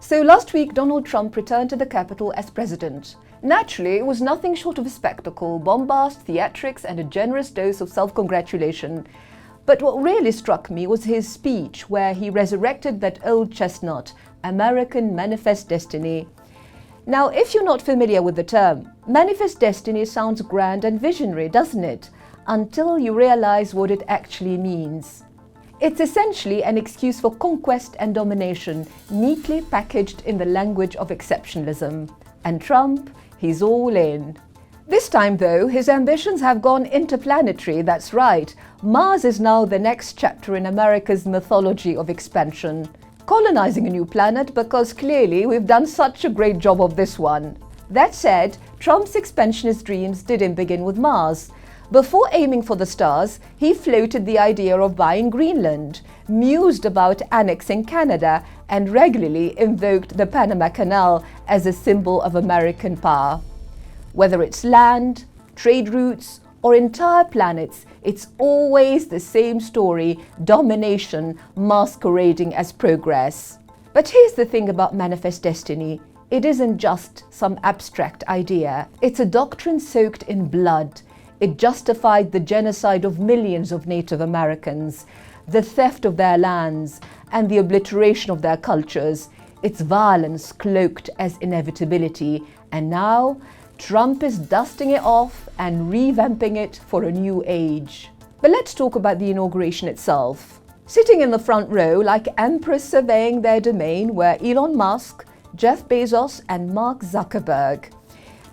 So last week, Donald Trump returned to the Capitol as president. Naturally, it was nothing short of a spectacle, bombast, theatrics, and a generous dose of self-congratulation. But what really struck me was his speech, where he resurrected that old chestnut, American Manifest Destiny. Now, if you're not familiar with the term, Manifest Destiny sounds grand and visionary, doesn't it? Until you realize what it actually means. It's essentially an excuse for conquest and domination, neatly packaged in the language of exceptionalism. And Trump, he's all in. This time, though, his ambitions have gone interplanetary, that's right. Mars is now the next chapter in America's mythology of expansion. Colonizing a new planet because clearly we've done such a great job of this one. That said, Trump's expansionist dreams didn't begin with Mars. Before aiming for the stars, he floated the idea of buying Greenland, mused about annexing Canada, and regularly invoked the Panama Canal as a symbol of American power. Whether it's land, trade routes, or entire planets, it's always the same story: domination masquerading as progress. But here's the thing about Manifest Destiny. It isn't just some abstract idea. It's a doctrine soaked in blood. It justified the genocide of millions of Native Americans, the theft of their lands, and the obliteration of their cultures. It's violence cloaked as inevitability. And now, Trump is dusting it off and revamping it for a new age. But let's talk about the inauguration itself. Sitting in the front row, like emperors surveying their domain, were Elon Musk, Jeff Bezos, and Mark Zuckerberg.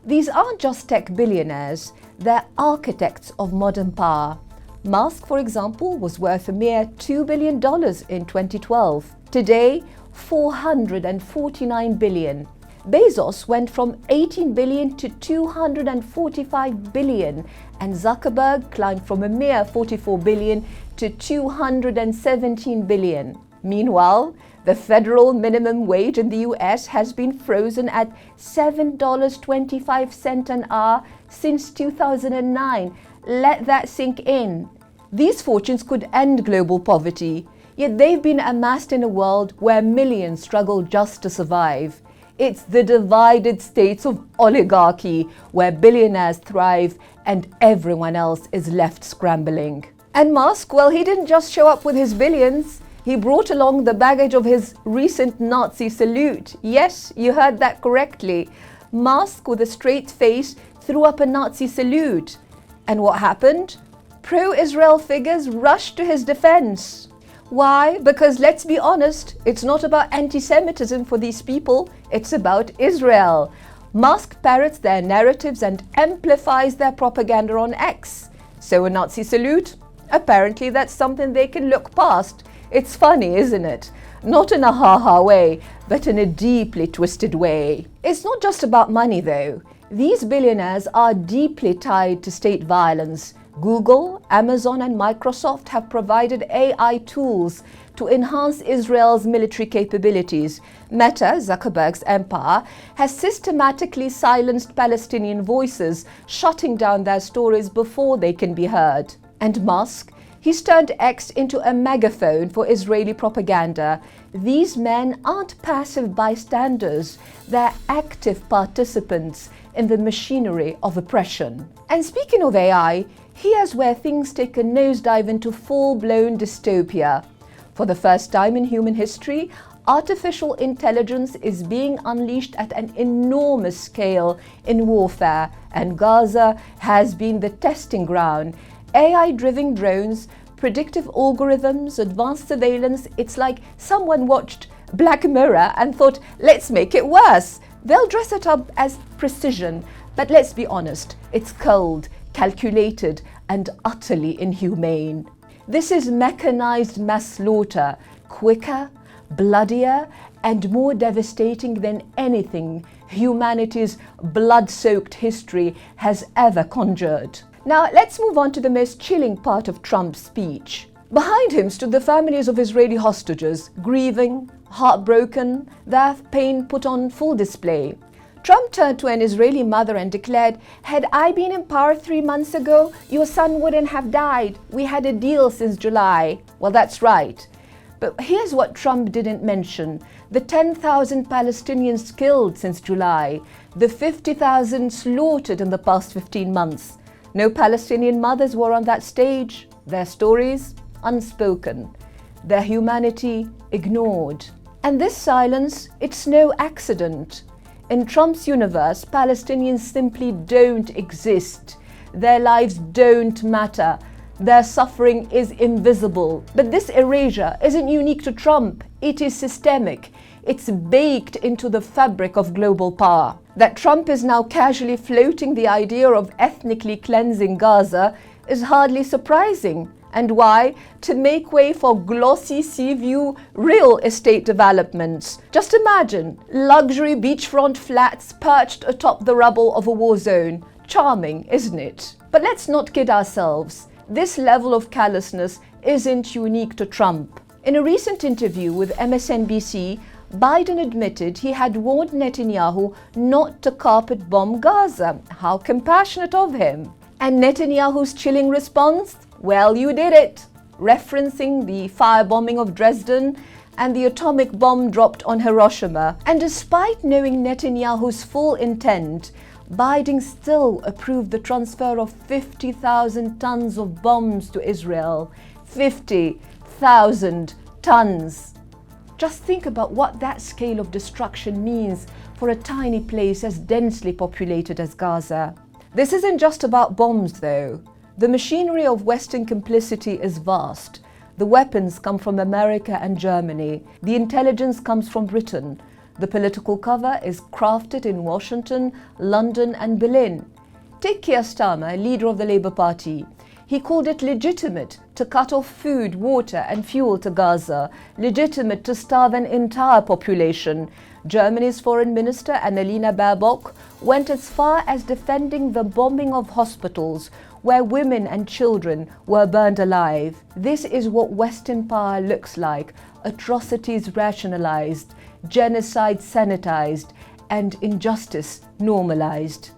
These aren't just tech billionaires, they're architects of modern power. Musk, for example, was worth a mere $2 billion in 2012. Today, $449 billion. Bezos went from 18 billion to 245 billion, and Zuckerberg climbed from a mere 44 billion to 217 billion. Meanwhile, the federal minimum wage in the US has been frozen at $7.25 an hour since 2009. Let that sink in. These fortunes could end global poverty, yet they've been amassed in a world where millions struggle just to survive. It's the divided states of oligarchy where billionaires thrive and everyone else is left scrambling. And Musk, well, he didn't just show up with his billions. He brought along the baggage of his recent Nazi salute. Yes, you heard that correctly. Musk, with a straight face, threw up a Nazi salute. And what happened? Pro-Israel figures rushed to his defense. Why? Because let's be honest, it's not about anti-Semitism for these people, it's about Israel. Musk parrots their narratives and amplifies their propaganda on X. So a Nazi salute? Apparently that's something they can look past. It's funny, isn't it? Not in a ha-ha way, but in a deeply twisted way. It's not just about money though. These billionaires are deeply tied to state violence. Google, Amazon, and Microsoft have provided AI tools to enhance Israel's military capabilities. Meta, Zuckerberg's empire, has systematically silenced Palestinian voices, shutting down their stories before they can be heard. And Musk, he's turned X into a megaphone for Israeli propaganda. These men aren't passive bystanders, they're active participants in the machinery of oppression. And speaking of AI, here's where things take a nosedive into full-blown dystopia. For the first time in human history, artificial intelligence is being unleashed at an enormous scale in warfare, and Gaza has been the testing ground. AI-driven drones, predictive algorithms, advanced surveillance, it's like someone watched Black Mirror and thought, let's make it worse. They'll dress it up as precision, but let's be honest, it's cold, calculated, and utterly inhumane. This is mechanized mass slaughter, quicker, bloodier, and more devastating than anything humanity's blood-soaked history has ever conjured. Now, let's move on to the most chilling part of Trump's speech. Behind him stood the families of Israeli hostages, grieving, heartbroken, their pain put on full display. Trump turned to an Israeli mother and declared, "Had I been in power 3 months ago, your son wouldn't have died. We had a deal since July." Well, that's right. But here's what Trump didn't mention: the 10,000 Palestinians killed since July, the 50,000 slaughtered in the past 15 months. No Palestinian mothers were on that stage, their stories unspoken, their humanity ignored. And this silence, it's no accident. In Trump's universe, Palestinians simply don't exist. Their lives don't matter. Their suffering is invisible. But this erasure isn't unique to Trump. It is systemic. It's baked into the fabric of global power. That Trump is now casually floating the idea of ethnically cleansing Gaza is hardly surprising. And why? To make way for glossy sea view real estate developments. Just imagine luxury beachfront flats perched atop the rubble of a war zone. Charming, isn't it? But let's not kid ourselves. This level of callousness isn't unique to Trump. In a recent interview with MSNBC, Biden admitted he had warned Netanyahu not to carpet bomb Gaza. How compassionate of him. And Netanyahu's chilling response? Well, you did it, referencing the firebombing of Dresden and the atomic bomb dropped on Hiroshima. And despite knowing Netanyahu's full intent, Biden still approved the transfer of 50,000 tons of bombs to Israel. 50,000 tons. Just think about what that scale of destruction means for a tiny place as densely populated as Gaza. This isn't just about bombs, though. The machinery of Western complicity is vast. The weapons come from America and Germany. The intelligence comes from Britain. The political cover is crafted in Washington, London, and Berlin. Take Keir Starmer, leader of the Labour Party. He called it legitimate to cut off food, water, and fuel to Gaza, legitimate to starve an entire population. Germany's foreign minister, Annalena Baerbock, went as far as defending the bombing of hospitals where women and children were burned alive. This is what Western power looks like: atrocities rationalized, genocide sanitized, and injustice normalized.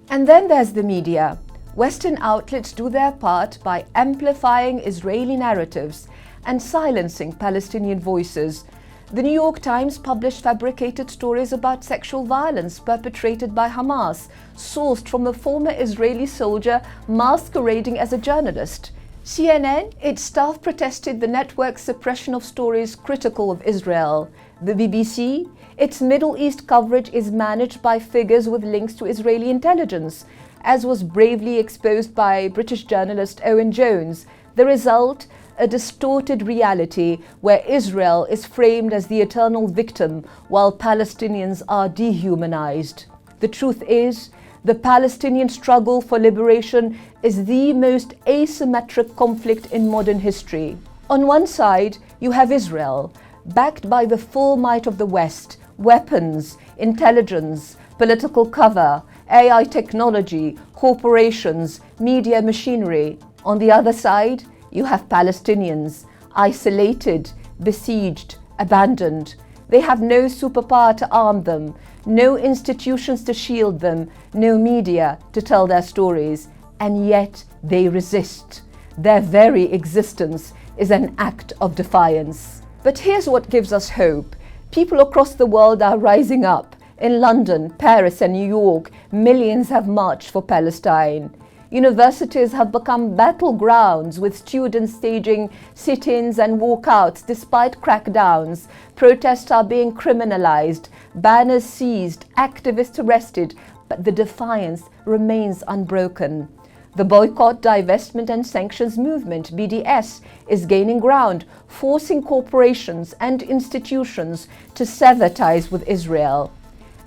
And then there's the media. Western outlets do their part by amplifying Israeli narratives and silencing Palestinian voices. The New York Times published fabricated stories about sexual violence perpetrated by Hamas, sourced from a former Israeli soldier masquerading as a journalist. CNN, its staff protested the network's suppression of stories critical of Israel. The BBC, its Middle East coverage is managed by figures with links to Israeli intelligence, as was bravely exposed by British journalist Owen Jones. The result? A distorted reality where Israel is framed as the eternal victim while Palestinians are dehumanized. The truth is, the Palestinian struggle for liberation is the most asymmetric conflict in modern history. On one side, you have Israel, backed by the full might of the West, weapons, intelligence, political cover, AI technology, corporations, media machinery. On the other side, you have Palestinians, isolated, besieged, abandoned. They have no superpower to arm them, no institutions to shield them, no media to tell their stories, and yet they resist. Their very existence is an act of defiance. But here's what gives us hope. People across the world are rising up. In London, Paris, and New York, millions have marched for Palestine. Universities have become battlegrounds, with students staging sit-ins and walkouts despite crackdowns. Protests are being criminalized, banners seized, activists arrested, but the defiance remains unbroken. The boycott, divestment and sanctions movement, BDS, is gaining ground, forcing corporations and institutions to sever ties with Israel.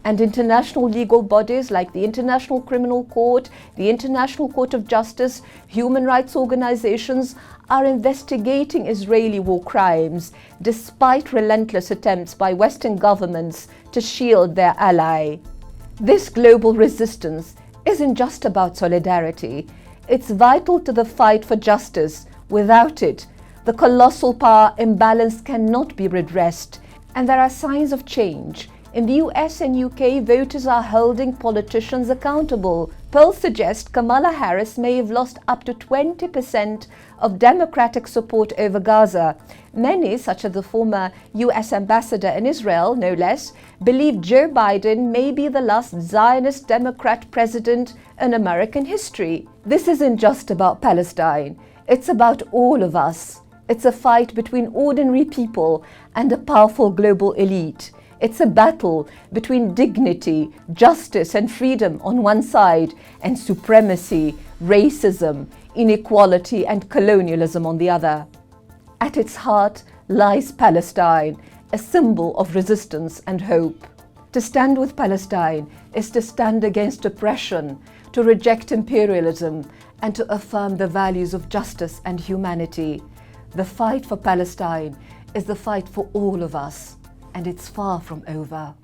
And international legal bodies like the International Criminal Court, the International Court of Justice, human rights organizations are investigating Israeli war crimes, despite relentless attempts by Western governments to shield their ally. This global resistance isn't just about solidarity. It's vital to the fight for justice. Without it, the colossal power imbalance cannot be redressed. And there are signs of change. In the US and UK, voters are holding politicians accountable. Polls suggest Kamala Harris may have lost up to 20% of Democratic support over Gaza. Many, such as the former US ambassador in Israel, no less, believe Joe Biden may be the last Zionist Democrat president in American history. This isn't just about Palestine. It's about all of us. It's a fight between ordinary people and a powerful global elite. It's a battle between dignity, justice and freedom on one side and supremacy, racism, inequality and colonialism on the other. At its heart lies Palestine, a symbol of resistance and hope. To stand with Palestine is to stand against oppression, to reject imperialism and to affirm the values of justice and humanity. The fight for Palestine is the fight for all of us, and it's far from over.